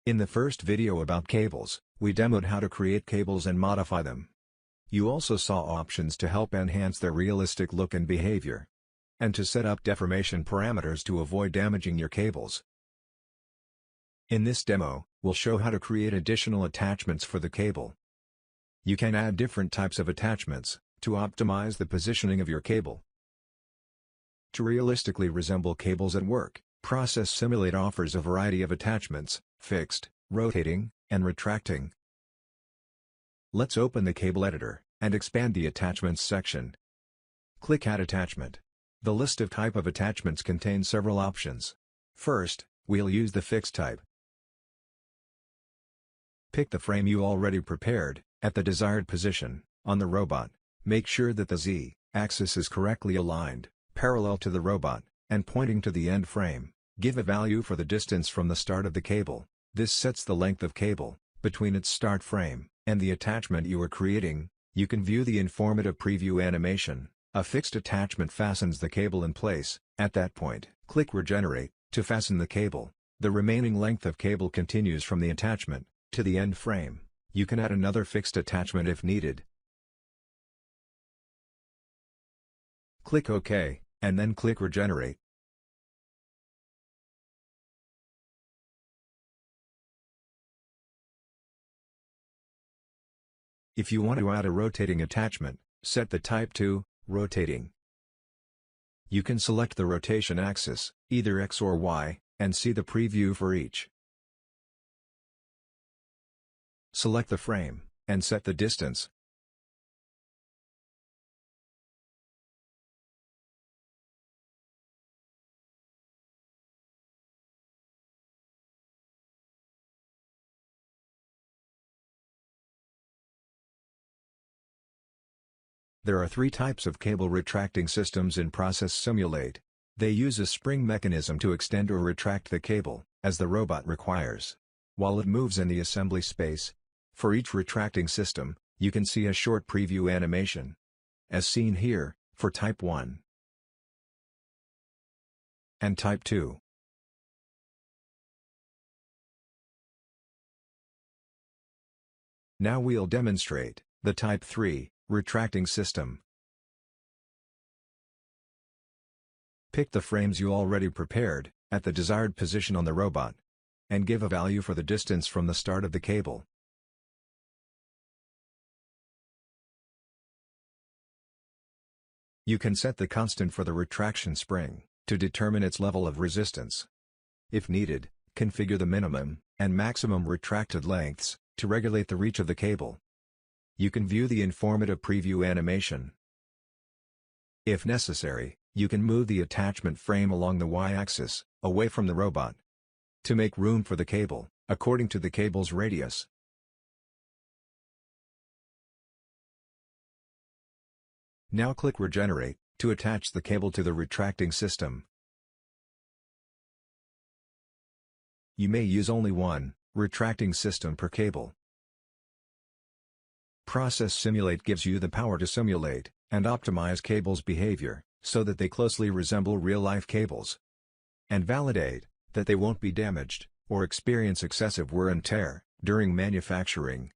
In the first video about cables, we demoed how to create cables and modify them. You also saw options to help enhance their realistic look and behavior, and to set up deformation parameters to avoid damaging your cables. In this demo, we'll show how to create additional attachments for the cable. You can add different types of attachments to optimize the positioning of your cable. To realistically resemble cables at work, Process Simulate offers a variety of attachments: fixed, rotating, and retracting. Let's open the cable editor and expand the Attachments section. Click Add Attachment. The list of type of attachments contains several options. First, we'll use the fixed type. Pick the frame you already prepared, at the desired position, on the robot. Make sure that the Z-axis is correctly aligned, parallel to the robot, and pointing to the end frame. Give a value for the distance from the start of the cable. This sets the length of cable between its start frame and the attachment you are creating. You can view the informative preview animation. A fixed attachment fastens the cable in place. At that point, click Regenerate to fasten the cable. The remaining length of cable continues from the attachment to the end frame. You can add another fixed attachment if needed. Click OK, and then click Regenerate. If you want to add a rotating attachment, set the type to Rotating. You can select the rotation axis, either X or Y, and see the preview for each. Select the frame, and set the distance. There are three types of cable retracting systems in Process Simulate. They use a spring mechanism to extend or retract the cable, as the robot requires, while it moves in the assembly space. For each retracting system, you can see a short preview animation, as seen here, for Type 1 and Type 2. Now we'll demonstrate the Type 3 retracting system. Pick the frames you already prepared, at the desired position on the robot, and give a value for the distance from the start of the cable. You can set the constant for the retraction spring, to determine its level of resistance. If needed, configure the minimum and maximum retracted lengths, to regulate the reach of the cable. You can view the informative preview animation. If necessary, you can move the attachment frame along the Y-axis, away from the robot, to make room for the cable, according to the cable's radius. Now click Regenerate, to attach the cable to the retracting system. You may use only one retracting system per cable. Process Simulate gives you the power to simulate and optimize cables' behavior, so that they closely resemble real-life cables, and validate that they won't be damaged or experience excessive wear and tear during manufacturing.